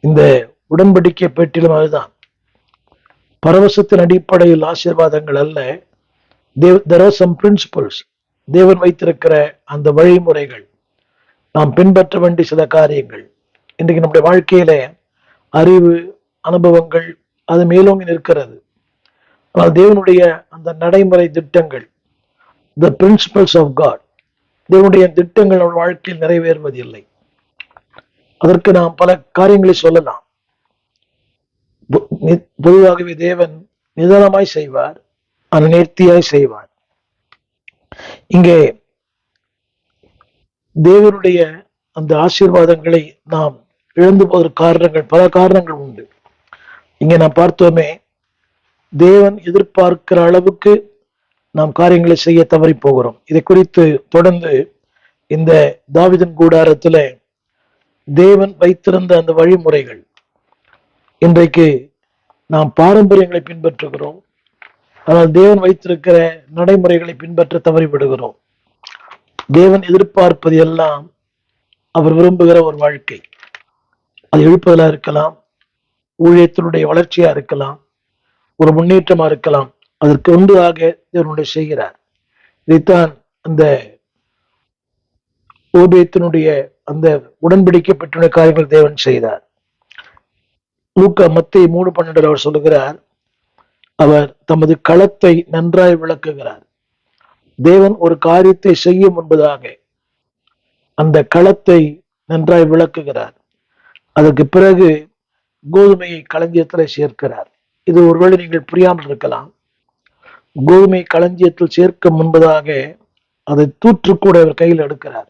இந்த உடன்படிக்கை பெட்டிலும் அதுதான். பரவசத்தின் அடிப்படையில் ஆசீர்வாதங்கள் அல்ல. there are some principles. தேவன் வைத்திருக்கிற அந்த வழிமுறைகள், நாம் பின்பற்ற வேண்டிய சில காரியங்கள். இன்றைக்கு நம்முடைய வாழ்க்கையில அறிவு, அனுபவங்கள் அது மேலோங்கி நிற்கிறது. ஆனால் தேவனுடைய அந்த நடைமுறை திட்டங்கள், the principles of God, தேவனுடைய திட்டங்கள் நம்ம வாழ்க்கையில் நிறைவேறுவதில்லை. அதற்கு நாம் பல காரியங்களை சொல்லலாம். பொதுவாகவே தேவன் நிதானமாய் செய்வார், நேர்த்தியாய் செய்வார். இங்கே தேவனுடைய அந்த ஆசீர்வாதங்களை நாம் இழந்து போவதற்கு காரணங்கள், பல காரணங்கள் உண்டு. இங்கே நாம் பார்த்தோமே, தேவன் எதிர்பார்க்கிற அளவுக்கு நாம் காரியங்களை செய்ய தவறி போகிறோம். இதை குறித்து தொடர்ந்து இந்த தாவீதின் கூடாரத்துல தேவன் வைத்திருந்த அந்த வழிமுறைகள், இன்றைக்கு நாம் பாரம்பரியங்களை பின்பற்றுகிறோம், ஆனால் தேவன் வைத்திருக்கிற நடைமுறைகளை பின்பற்ற தவறிவிடுகிறோம். தேவன் எதிர்பார்ப்பது எல்லாம் அவர் விரும்புகிற ஒரு வாழ்க்கை. அது எழுப்புதலா இருக்கலாம், ஊழியத்தினுடைய வளர்ச்சியா இருக்கலாம், ஒரு முன்னேற்றமா இருக்கலாம். அதற்கு ஒன்றாக தேவனுடைய செய்கிறார். இதைத்தான் அந்த ஓபேத்தினுடைய அந்த உடன்படிக்கை பெற்றுள்ள காரியங்கள் தேவன் செய்தார். லூக்கா மத்தேயு 3:12 அவர் சொல்லுகிறார், அவர் தமது களத்தை நன்றாய் விளக்குகிறார். தேவன் ஒரு காரியத்தை செய்யும் முன்பதாக அந்த களத்தை நன்றாய் விளக்குகிறார். அதற்கு பிறகு கோதுமையை களஞ்சியத்தில் சேர்க்கிறார். இது ஒருவேளை நீங்கள் புரியாமல் இருக்கலாம். கோதுமை களஞ்சியத்தில் சேர்க்க முன்பதாக அதை தூற்றுக்கூட அவர் கையில் எடுக்கிறார்.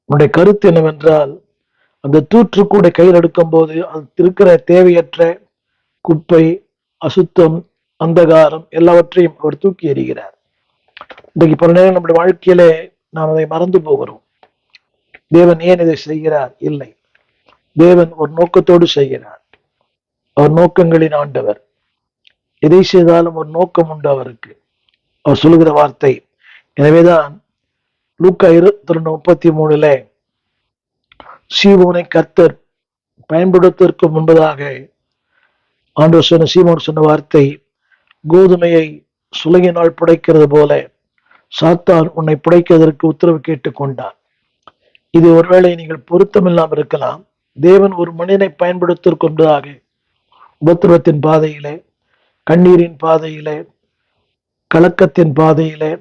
உன்னுடைய கருத்து என்னவென்றால், அந்த தூற்றுக்கூட கையில் எடுக்கும் போது அது இருக்கிற தேவையற்ற குப்பை, அசுத்தம், அந்தகாரம் எல்லாவற்றையும் அவர் தூக்கி எறிகிறார். இன்றைக்கு பல நேரம் நம்முடைய வாழ்க்கையிலே நாம் அதை மறந்து போகிறோம். தேவன் ஏன் இதை செய்கிறார்? இல்லை, தேவன் ஒரு நோக்கத்தோடு செய்கிறார். அவர் நோக்கங்களின் ஆண்டவர். எதை செய்தாலும் ஒரு நோக்கம் உண்டு அவருக்கு. அவர் சொல்லுகிற வார்த்தை. எனவேதான் லூக்கா 22:33 சீமோனை கர்த்தர் பயன்படுத்துவதற்கு முன்பதாக ஆண்டவர் சொன்ன, சீமோன் சொன்ன வார்த்தை, கோதுமையை சுளையினால் புடைக்கிறது போல சாத்தான் உன்னை புடைக்கிறதற்கு உத்தரவு கேட்டுக்கொண்டார். இது ஒருவேளை நீங்கள் பொருத்தமில்லாமல் இருக்கலாம். தேவன் ஒரு மனிதனை பயன்படுத்துவதற்கு முன்பதாக உபத்திரவத்தின் பாதையிலே, கண்ணீரின் பாதையிலே, கலக்கத்தின் பாதையிலே,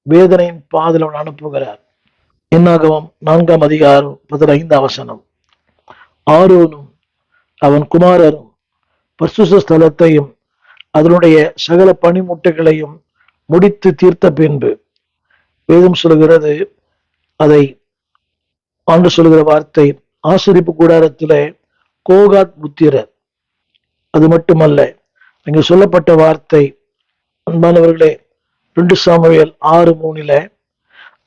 வேதனையின் பாதையில் அவன் அனுப்புகிறார். என்னாகமம் 4:15 ஆரோனும் அவன் குமாரரும் பரிசுத்த ஸ்தலத்தையும் அதனுடைய சகல பனிமுட்டைகளையும் முடித்து தீர்த்த பின்பு, வேதம் சொல்கிறது, அதை ஆண்டு சொல்கிற வார்த்தை, ஆசரிப்பு கூடாரத்திலே கோகாத் புத்திரர். அது மட்டுமல்ல, இங்கு சொல்லப்பட்ட வார்த்தை, அன்பானவர்களே, 2 சாமுவேல் 6:3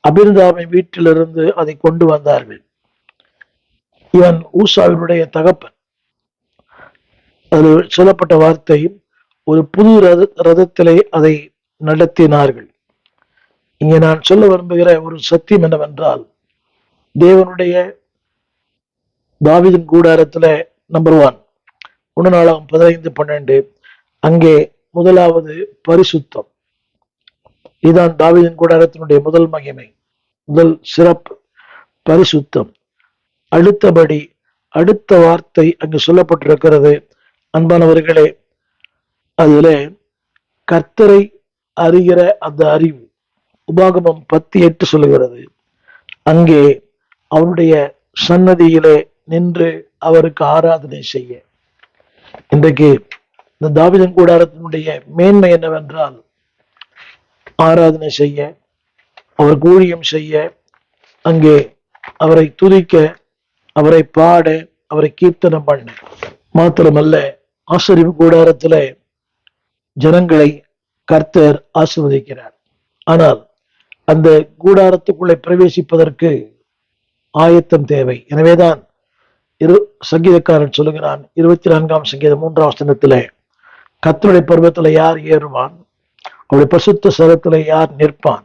அபிரதாவின் வீட்டிலிருந்து அதை கொண்டு வந்தார்கள். இவன் ஊசாவினுடைய தகப்பன். அதில் சொல்லப்பட்ட வார்த்தை, ஒரு புது ரதத்திலே அதை நடத்தினார்கள். இங்கே நான் சொல்ல விரும்புகிற ஒரு சத்தியம் என்னவென்றால், தேவனுடைய தாவீதின் கூடாரத்துல நம்பர் 1 நாளாகமம் 15:12 அங்கே முதலாவது பரிசுத்தம். இதுதான் தாவீதின் கூடாரத்தினுடைய முதல் மகிமை, முதல் சிறப்பு, பரிசுத்தம். அடுத்தபடி அடுத்த வார்த்தை அங்கு சொல்லப்பட்டிருக்கிறது. அன்பானவர்களே, அதுல கர்த்தரை அறிகிற அந்த அறிவு. உபாகமம் 10:8 சொல்லுகிறது, அங்கே அவருடைய சன்னதியிலே நின்று அவருக்கு ஆராதனை செய்ய. இன்றைக்கு இந்த தாவீதின் கூடாரத்தினுடைய மேன்மை என்னவென்றால், ஆராதனை செய்ய, அவருக்கு ஊழியம் செய்ய, அங்கே அவரை துதிக்க, அவரை பாட, அவரை கீர்த்தனம் பண்ண. மாத்திரமல்ல, ஆசரிப்பு கூடாரத்துல ஜனங்களை கர்த்தர் ஆசீர்வதிக்கிறார். ஆனால் அந்த கூடாரத்துக்குள்ளே பிரவேசிப்பதற்கு ஆயத்தம் தேவை. எனவேதான் சங்கீதக்காரன் சொல்லுகிறான், 24ஆம் சங்கீதம் 3ஆம் வசனத்திலே, கர்த்தருடைய பர்வத்திலே யார் ஏறுவான், அவருடைய பரிசுத்த ஸ்தலத்திலே யார் நிற்பான்.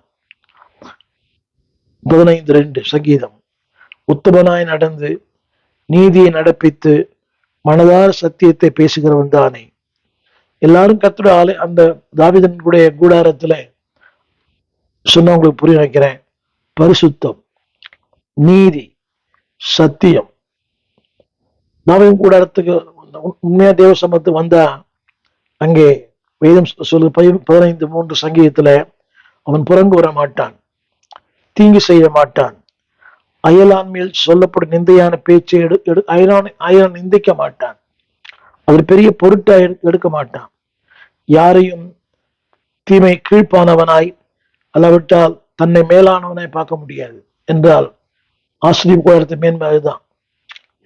15:2 சங்கீதம், உத்தமனாய் நடந்து நீதியை நடப்பித்து மனதார சத்தியத்தை பேசுகிறவன் தானே. எல்லாரும் கர்த்தருடைய ஆலய அந்த தாவீதினுடைய கூடாரத்துல சொன்னவங்களுக்கு புரிய வைக்கிறேன். பரிசுத்தம், நீதி, சத்தியம். தாவீதின் கூடாரத்துக்கு உண்மையா தேவ சமூகத்துக்கு வந்தா அங்கே வேதம் சொல்லு 15:3 சங்கீதத்துல அவன் புறங்கு வர மாட்டான், தீங்கு செய்ய மாட்டான், அயலான் மேல் சொல்லப்படும் நிந்தையான பேச்சை அயலான் நிந்திக்க மாட்டான், அது பெரிய பொருட்டா எடுக்க மாட்டான், யாரையும் தீமை கீழ்ப்பானவனாய் அல்லவிட்டால் தன்னை மேலானவனாய் பார்க்க முடியாது என்றால் ஆசிரியர் கூடாரத்து மேன்மை அதுதான்.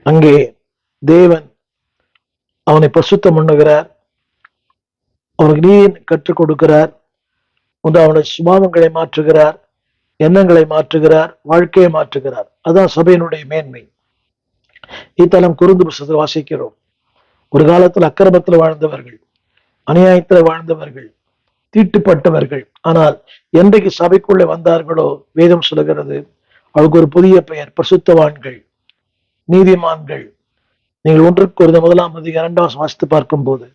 அங்கே தேவன் அவனை பரிசுத்தம் பண்ணுகிறார், அவனுக்கு நீதியை கற்றுக் கொடுக்கிறார், ஒன்று அவனுடைய சுபாவங்களை மாற்றுகிறார், எண்ணங்களை மாற்றுகிறார், வாழ்க்கையை மாற்றுகிறார். அதுதான் சபையினுடைய மேன்மை. இத்தலம் குறுந்து புஸ்தகத்தில் வாசிக்கிறோம். ஒரு காலத்தில் அக்கிரமத்தில் வாழ்ந்தவர்கள், அநியாயத்தில் வாழ்ந்தவர்கள், தீட்டுப்பட்டவர்கள், ஆனால் என்றைக்கு சபைக்குள்ளே வந்தார்களோ வேதம் சொல்லுகிறது அவருக்கு ஒரு புதிய பெயர், பரிசுத்தவான்கள், நீதிமான்கள். நீங்கள் 1 Corinthians 2 வாசித்து பார்க்கும் போது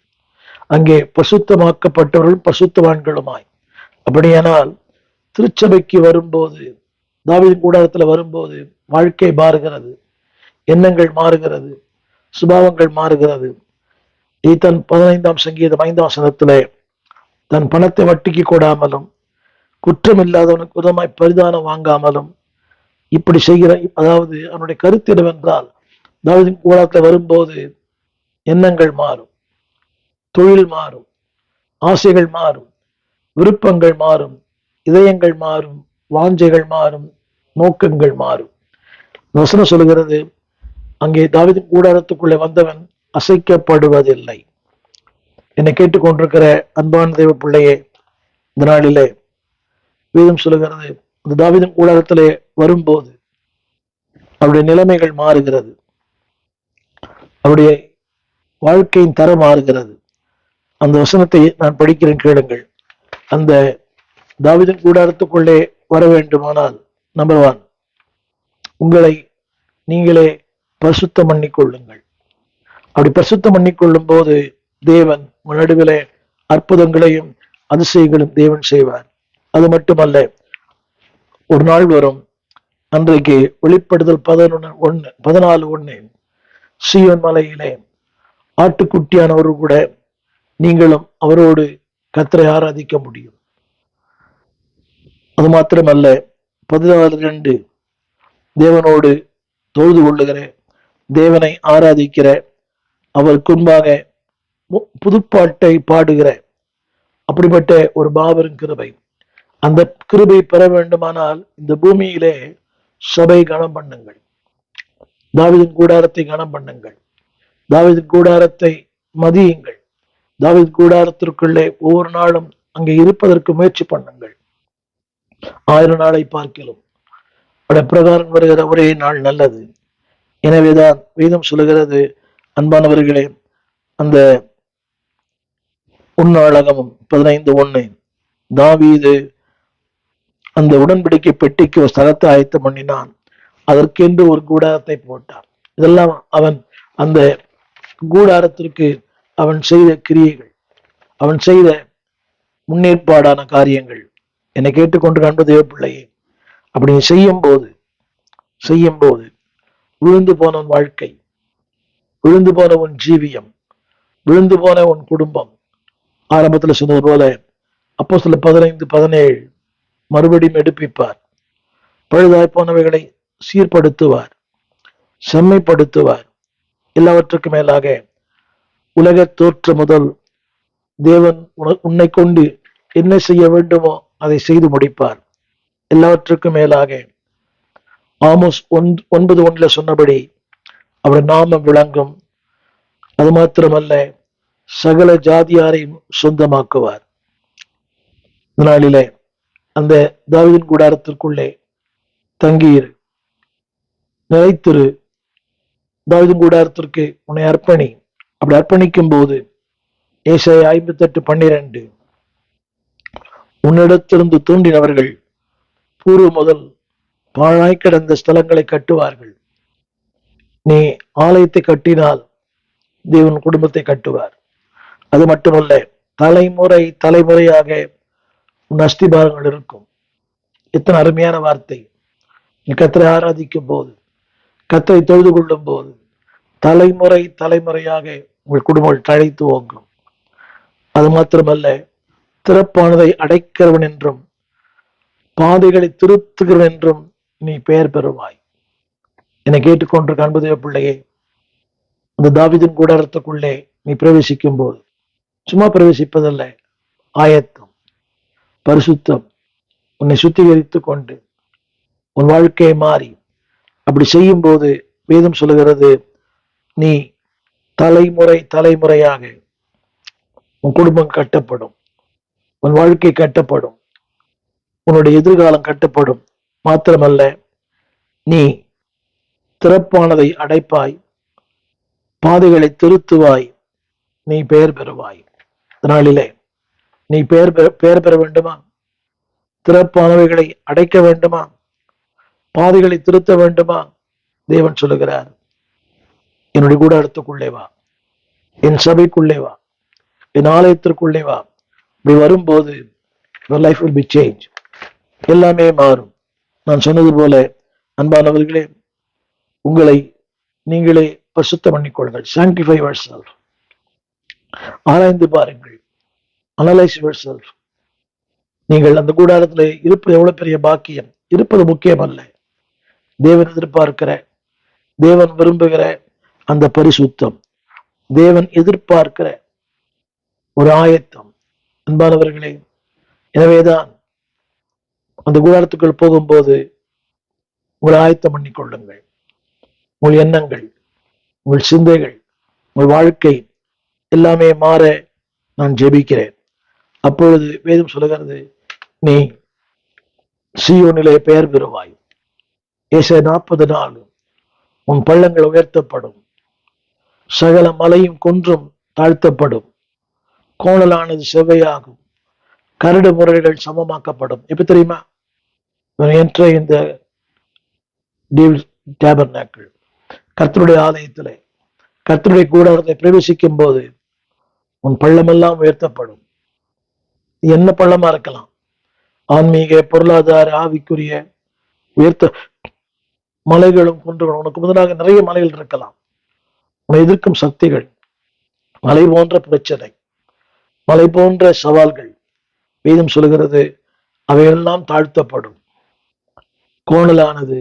அங்கே பரிசுத்தமாக்கப்பட்டவர்கள் பரிசுத்தவான்களுமாய். அப்படியானால் திருச்சபைக்கு வரும்போது, தாவீதின் கூடாரத்துல வரும்போது வாழ்க்கை மாறுகிறது, எண்ணங்கள் மாறுகிறது, சுபாவங்கள் மாறுகிறது. ஈத்தன் 15 சங்கீதம் 5 தன் பணத்தை வட்டிக்கு கொடாமலும் குற்றம் இல்லாதவனுக்கு உதமாய் பரிதானம் வாங்காமலும் இப்படி செய்கிற, அதாவது அவனுடைய கருத்து என்னவென்றால் தாவீதின் கூடாரத்துல வரும்போது எண்ணங்கள் மாறும், தொழில் மாறும், ஆசைகள் மாறும், விருப்பங்கள் மாறும், இதயங்கள் மாறும், வாஞ்சைகள் மாறும், நோக்கங்கள் மாறும். வசனம் சொல்லுகிறது அங்கே தாவீதின் கூடாரத்துக்குள்ளே வந்தவன் அசைக்கப்படுவதில்லை. என்னை கேட்டுக்கொண்டிருக்கிற அன்பான தேவ பிள்ளையே, இந்த நாளிலே வேதம் சொல்லுகிறது அந்த தாவீதின் கூடாரத்திலே வரும்போது அவருடைய நிலைமைகள் மாறுகிறது, அவருடைய வாழ்க்கையின் தரம் மாறுகிறது. அந்த வசனத்தை நான் படிக்கிறேன், கேளுங்கள். அந்த தாவீதின் கூடாரத்துக்குள்ளே வர வேண்டுமானால் நம்பர் 1, உங்களை நீங்களே பரிசுத்தம் பண்ணிக்கொள்ளுங்கள். அப்படி பரிசுத்தம் பண்ணிக்கொள்ளும் போது தேவன் நடுவிலே அற்புதங்களையும் அதிசயங்களும் தேவன் செய்வார். அது மட்டுமல்ல, ஒரு நாள் வரும், அன்றைக்கு வெளிப்படுதல் 14:1 சீயோன் மலையிலே ஆட்டுக்குட்டியானவரு கூட நீங்களும் அவரோடு கர்த்தரை ஆராதிக்க முடியும். அது மாத்திரமல்ல, 14:2 தேவனோடு தொழுது கொள்ளுகிற, தேவனை ஆராதிக்கிற, அவருக்கு முன்பாக புதுப்பாட்டை பாடுகிற அப்படிப்பட்ட ஒரு மாபெரும் கிருபை. அந்த கிருபை பெற வேண்டுமானால் இந்த பூமியிலே சபை கனம் பண்ணுங்கள், தாவீதின் கூடாரத்தை கனம் பண்ணுங்கள், தாவீதின் கூடாரத்தை மதியுங்கள், தாவீதின் கூடாரத்திற்குள்ளே ஒவ்வொரு நாளும் அங்கே இருப்பதற்கு முயற்சி பண்ணுங்கள். 1000 நாளை பார்க்கலாம் பிரகாரம் வருகிற ஒரே நாள் நல்லது. எனவேதான் வேதம் சொல்லுகிறது, அன்பானவர்களே, அந்த உன்னாளகமும் 15:1 தாவீது அந்த உடன்படிக்கை பெட்டிக்கு ஒரு ஸ்தலத்தை ஆயத்தம் பண்ணினான், அதற்கென்று ஒரு கூடாரத்தை போட்டான். இதெல்லாம் அவன் அந்த கூடாரத்திற்கு அவன் செய்த கிரியைகள், அவன் செய்த முன்னேற்பாடான காரியங்கள். என்னை கேட்டுக்கொண்டு காண்பது தேவ பிள்ளையே, அப்படி செய்யும் போது விழுந்து போன உன் வாழ்க்கை, விழுந்து போன உன் ஜீவியம், விழுந்து போன உன் குடும்பம், ஆரம்பத்தில் சொன்னது போல அப்போஸ்தலர் 15:17 மறுபடியும் எடுப்பிப்பார், பழுதாய் போனவைகளை சீர்படுத்துவார், செம்மைப்படுத்துவார். எல்லாவற்றுக்கும் மேலாக உலக தோற்ற முதல் தேவன் உன்னை கொண்டு என்ன செய்ய வேண்டுமோ அதை செய்து முடிப்பார். எல்லாவற்றுக்கும் மேலாக ஆமோஸ் 9:1 சொன்னபடி அவர் நாமம் விளங்கும். அது மாத்திரமல்ல, சகல ஜாதியாரையும் சொந்தமாக்குவார். இந்த நாளிலே அந்த தாவீதின் கூடாரத்திற்குள்ளே தங்கியிரு, நிலைத்திரு. தாவீதின் கூடாரத்திற்கு உன்னை அர்ப்பணி. அப்படி அர்ப்பணிக்கும் போது ஏசாயா 58:12 உன்னிடத்திலிருந்து தோன்றினவர்கள் பூர்வ முதல் பாழாய் கிடந்த ஸ்தலங்களை கட்டுவார்கள். நீ ஆலயத்தை கட்டினால் தேவன் குடும்பத்தை கட்டுவார். அது மட்டுமல்ல, தலைமுறை தலைமுறையாக உன் அஸ்திபாரங்கள் இருக்கும். எத்தனை அருமையான வார்த்தை! நீ கர்த்தரை ஆராதிக்கும் போது, கர்த்தரை தொழுது கொள்ளும் போது, தலைமுறை தலைமுறையாக உங்கள் குடும்பங்கள் தழைத்து ஓங்கும். அது மாத்திரமல்ல, திறப்பானதை அடைக்கிறவன் என்றும் பாதைகளை திருத்துகிறவன் என்றும் நீ பெயர் பெறுவாய். என்னை கேட்டுக்கொண்டிருக்க அன்புதேவ பிள்ளையே, அந்த தாவீதின் கூடாரத்துக்குள்ளே நீ பிரவேசிக்கும் போது, சும்மா பிரவேசிப்பதல்ல, ஆயத்தம், பரிசுத்தம், உன்னை சுத்திகரித்துக் கொண்டு உன் வாழ்க்கையை மாறி அப்படி செய்யும் போது வேதம் சொல்லுகிறது, நீ தலைமுறை தலைமுறையாக உன் குடும்பம் கட்டப்படும், உன் வாழ்க்கை கட்டப்படும், உன்னுடைய எதிர்காலம் கட்டப்படும். மாத்திரமல்ல, நீ திறப்பானதை அடைப்பாய், பாதைகளை திருத்துவாய், நீ பெயர் பெறுவாய். அதனாலே நீ பெயர் பெற வேண்டுமா? திறப்பானவைகளை அடைக்க வேண்டுமா? பாதைகளை திருத்த வேண்டுமா? தேவன் சொல்லுகிறார், என்னுடைய கூடாரத்துக்குள்ளே வா, என் சபைக்குள்ளே வா, என் ஆலயத்திற்குள்ளே வா. இப்படி வரும்போது your life will be changed. எல்லாமே மாறும். நான் சொன்னது போல அன்பானவர்களே, உங்களை நீங்களே பரிசுத்தம் பண்ணிக்கொள்ளுங்கள். sanctify yourself. ஆராய்ந்து பாருங்கள். Analyse yourself. நீங்கள் அந்த கூடாரத்தில் இருப்பது எவ்வளவு பெரிய பாக்கியம். இருப்பது முக்கியம் அல்ல, தேவன் எதிர்பார்க்கிற, தேவன் விரும்புகிற அந்த பரிசுத்தம், தேவன் எதிர்பார்க்கிற ஒரு ஆயத்தம். அன்பானவர்களே, எனவேதான் அந்த கூடாரத்துக்குள் போகும்போது உங்களை ஆயத்தம் பண்ணி கொள்ளுங்கள். உங்கள் எண்ணங்கள், உங்கள் சிந்தைகள், உங்கள் வாழ்க்கை எல்லாமே மாற நான் ஜெபிக்கிறேன். அப்பொழுது வேதம் சொல்லுகிறது, நீ சீயோனிலே பெயர் பெறுவாய். ஏசாயா 40:4, உன் பள்ளங்கள் உயர்த்தப்படும், சகல மலையும் குன்றும் தாழ்த்தப்படும், கோணலானது செவ்வையாகும், கரடு முரடுகள் சமமாக்கப்படும். எப்ப தெரியுமா? என்ற இந்த டேபர்நாக்கிள், கர்த்தருடைய ஆலயத்திலே, கர்த்தருடைய கூடாரத்தை பிரவேசிக்கும் போது உன் பள்ளமெல்லாம் உயர்த்தப்படும். என்ன பள்ளமா இருக்கலாம், ஆன்மீக, பொருளாதார, ஆவிக்குரிய உயர்த்த மலைகளும் குன்றுகளும், உனக்கு முதலாக நிறைய மலைகள் இருக்கலாம். உன்னை எதிர்க்கும் சக்திகள், மலை போன்ற பிரச்சனை, மலை போன்ற சவால்கள், வேதம் சொல்லுகிறது, அவையெல்லாம் தாழ்த்தப்படும், கோணலானது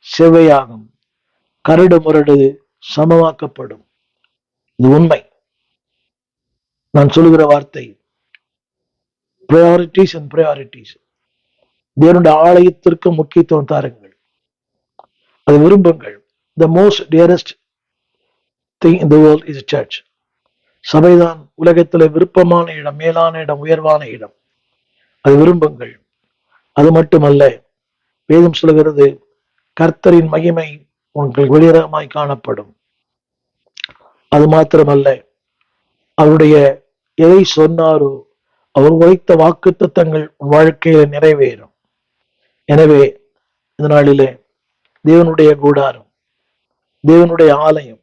செவ்வையாகும், கரடு முரடு சமமாக்கப்படும். இது உண்மை. நான் சொல்லுகிற வார்த்தை priorities and priorities. தேவனுடைய ஆலயத்திற்கு முக்கியத்துவம் தாருங்கள், அதை விரும்புங்கள். The most dearest thing in the world is a church. சபைதான் உலகத்தில் விருப்பமான இடம், மேலான இடம், உயர்வான இடம். அதை விரும்புங்கள். அது மட்டுமல்ல, வேதம் சொல்லுகிறது, கர்த்தரின் மகிமை உங்களுக்கு வெளிரகமாய் காணப்படும். அது மாத்திரமல்ல, அவருடைய எதை சொன்னாரோ அவர் வைத்த வாக்குத்தத்தங்கள் வாழ்க்கையில நிறைவேறும். எனவே இந்த நாளிலே தேவனுடைய கூடாரம், தேவனுடைய ஆலயம்,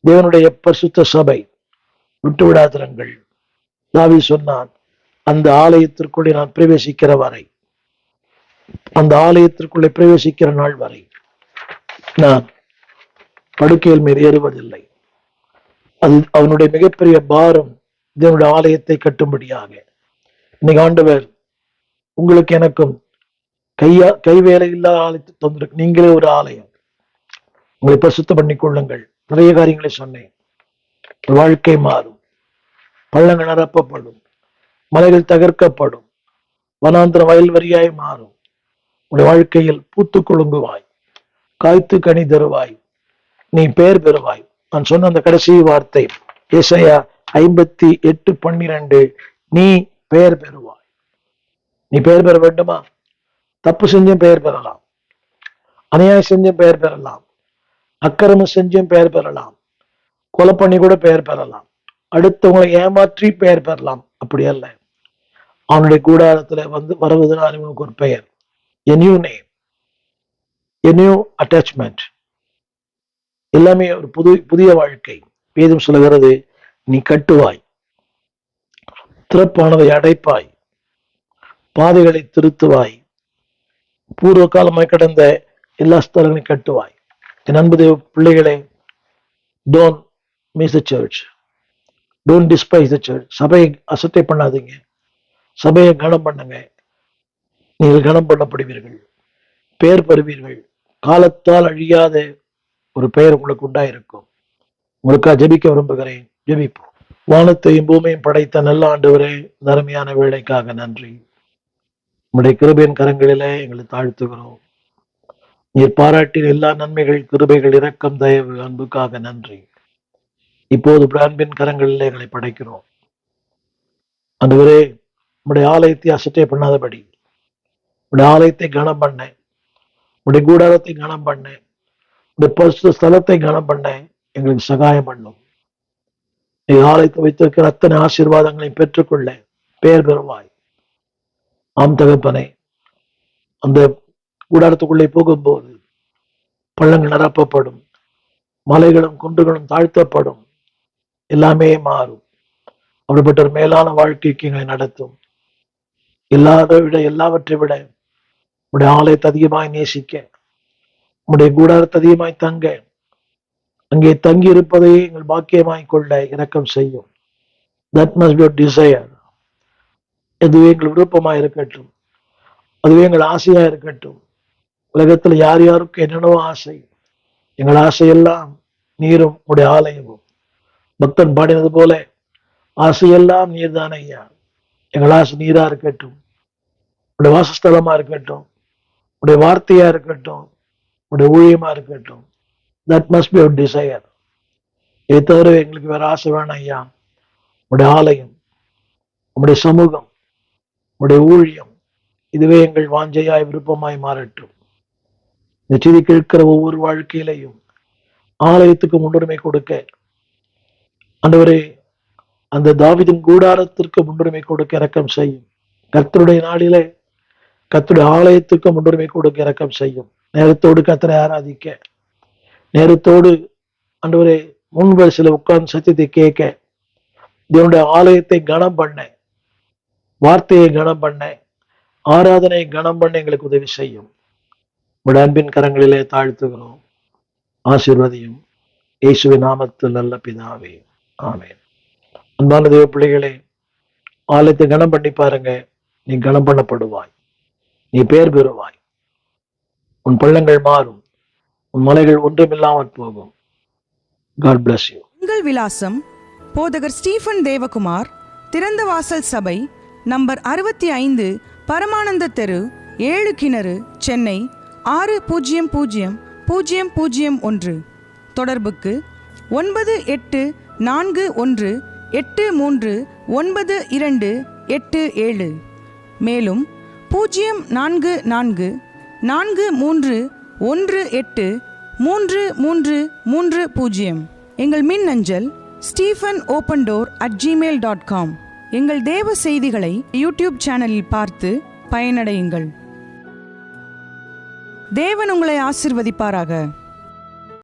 தேவனுடைய பரிசுத்த சபை விட்டு விடாதிருங்கள். தாவீது சொன்னான், அந்த ஆலயத்திற்குள்ளே நான் பிரவேசிக்கிற வரை, அந்த ஆலயத்திற்குள்ளே பிரவேசிக்கிற நாள் வரை நான் படுக்கையில் மேல் ஏறுவதில்லை. அது அவனுடைய மிகப்பெரிய பாரம், தேவனுடைய ஆலயத்தை கட்டும்படியாக. இன்னைக்கு ஆண்டவர் உங்களுக்கு எனக்கும் கைவேலை இல்லாத ஆலயத்தை தந்திருக்கு. நீங்களே ஒரு ஆலயம். உங்களை பரிசுத்தம் பண்ணிக் கொள்ளுங்கள். நிறைய காரியங்களை சொன்னேன். வாழ்க்கை மாறும், பள்ளங்கள் நிரப்பப்படும், மலைகள் தகர்க்கப்படும், வனாந்திர வயல்வரியாய் மாறும். உடைய வாழ்க்கையில் பூத்து குலுங்குவாய், காய்த்து கனி தருவாய், நீ பெயர் பெறுவாய். நான் சொன்ன அந்த கடைசி வார்த்தை ஏசாயா 58:12, நீ பெயர் பெறுவாய். நீ பெயர் பெற வேண்டுமா? தப்பு செஞ்சும் பெயர் பெறலாம், அநியாயம் செஞ்சும் பெயர் பெறலாம், அக்கிரமம் செஞ்சும் பெயர் பெறலாம், கொலை பண்ணி கூட பெயர் பெறலாம், அடுத்தவங்களை ஏமாற்றி பெயர் பெறலாம். அப்படி அல்ல, அவனுடைய கூடாரத்துல வருவதனால் இவனுக்கு ஒரு பெயர், a new name, a new attachment, எல்லாமே ஒரு புதிய வாழ்க்கை. வேதம் சொல்லுகிறது, நீ கட்டுவாய், திறப்பானதை அடைப்பாய், பாதைகளை திருத்துவாய், பூர்வ காலமாய் கடந்த எல்லா ஸ்தலங்களையும் கட்டுவாய். என் அன்பு தேவ பிள்ளைகளே, don't miss the church, don't despise the church. சபையை அசட்டை பண்ணாதீங்க, சபையை கனம் பண்ணுங்க. நீங்கள் கனம் பண்ணப்படுவீர்கள், பெயர் பெறுவீர்கள். காலத்தால் அழியாத ஒரு பெயர் உங்களுக்கு உண்டாயிருக்கும். உங்களுக்காக ஜெபிக்க விரும்புகிறேன். ஜெபிப்போம். வானத்தையும் பூமியும் படைத்த நல்ல ஆண்டவரே, அருமையான வேலைக்காக நன்றி. உங்களுடைய கிருபையின் கரங்களிலே எங்களை தாழ்த்துகிறோம். நீர் பாராட்டின எல்லா நன்மைகள், கிருபைகள், இரக்கம், தயவு, அன்புக்காக நன்றி. இப்போது அன்பின் கரங்களிலே எங்களை படைக்கிறோம். ஆண்டவரே, உங்களுடைய ஆலயத்தை அசட்டை பண்ணாதபடி, உங்களுடைய ஆலயத்தை கனம் பண்ண, உங்களுடைய கூடாரத்தை கனம் பண்ண, உங்களுடைய பரிசுத்த ஸ்தலத்தை கனம் பண்ண எங்களுக்கு சகாயம் பண்ணும். நீ ஆலயத்தை வைத்திருக்கிற அத்தனை ஆசீர்வாதங்களையும் பெற்றுக்கொள்ள பெயர் பெறுவாய். ஆம் தகப்பனே, அந்த கூடாரத்துக்குள்ளே போகும்போது பள்ளங்கள் நிரப்பப்படும், மலைகளும் குன்றுகளும் தாழ்த்தப்படும், எல்லாமே மாறும். அப்படிப்பட்ட ஒரு மேலான வாழ்க்கைக்கு எங்களை நடத்தும். எல்லாவற்றை விட உடைய ஆலயத்தை அதிகமாய் நேசிக்க, உடைய கூடாரத்தை அதிகமாய் தங்க, அங்கே தங்கி இருப்பதையே எங்கள் பாக்கியமாய் கொள்ள இரக்கம் செய்யும். That must be your desire. அதுவே எங்கள் விருப்பமாய் இருக்கட்டும், அதுவே எங்கள் ஆசையா இருக்கட்டும். உலகத்துல யார் யாருக்கு என்னென்னவோ ஆசை, எங்கள் ஆசையெல்லாம் நீரும் உடைய ஆலயமும். பக்தன் பாடினது போல, ஆசையெல்லாம் நீர்தான் ஐயா. எங்கள் ஆசை நீரா இருக்கட்டும், உடைய வாசஸ்தலமா இருக்கட்டும், உடைய வார்த்தையா இருக்கட்டும், உடைய ஊழியமா இருக்கட்டும். That must be your desire. இதை தவிர எங்களுக்கு வேற ஆசை வேணாம் ஐயா. உடைய ஆலயம், உடைய சமூகம், உடைய ஊழியம், இதுவே எங்கள் வாஞ்சையாய் விருப்பமாய் மாறட்டும். இந்த செய்தி கேட்கிற ஒவ்வொரு வாழ்க்கையிலையும் ஆலயத்துக்கு முன்னுரிமை கொடுக்க, ஆண்டவரே, அந்த தாவீதின் கூடாரத்திற்கு முன்னுரிமை கொடுக்க இரக்கம் செய்யும். கர்த்தருடைய நாளிலே கர்த்தருடைய ஆலயத்துக்கு முன்னுரிமை கொடுக்க இரக்கம் செய்யும். நேரத்தோடு கர்த்தரை ஆராதிக்க, நேரத்தோடு ஆண்டவரே முன்பு சில உட்கார்ந்து சத்தியத்தை கேட்க, இதனுடைய ஆலயத்தை கனம் பண்ண, வார்த்தையை கனம் பண்ண, ஆராதனை கனம் பண்ண எங்களுக்கு உதவி செய்யும். உடைய அன்பின் கரங்களிலே தாழ்த்துகிறோம். ஆசீர்வதியும். இயேசுவின் நாமத்தில் நல்ல பிதாவே, ஆமென். அன்பான தேவ பிள்ளைகளே, ஆலயத்தை கனம் பண்ணி பாருங்க. நீ கனம் பண்ணப்படுவாய், நீ பேர் பெறுவாய், உன் பள்ளங்கள் மாறும், உன் மலைகள் ஒன்றுமில்லாமல் போகும். God bless you. உங்கள் விலாசம்: போதகர் ஸ்டீபன் தேவகுமார், திறந்த வாசல் சபை, நம்பர் 65, பரமானந்த தெரு, 7 கிணறு, சென்னை 600001. தொடர்புக்கு 9841839287. மேலும் 0444318330. எங்கள் மின்னஞ்சல் stephen.opendoor@gmail.com. எங்கள் தேவ செய்திகளை யூடியூப் சேனலில் பார்த்து பயனடையுங்கள். தேவன் உங்களை ஆசீர்வதிப்பாராக.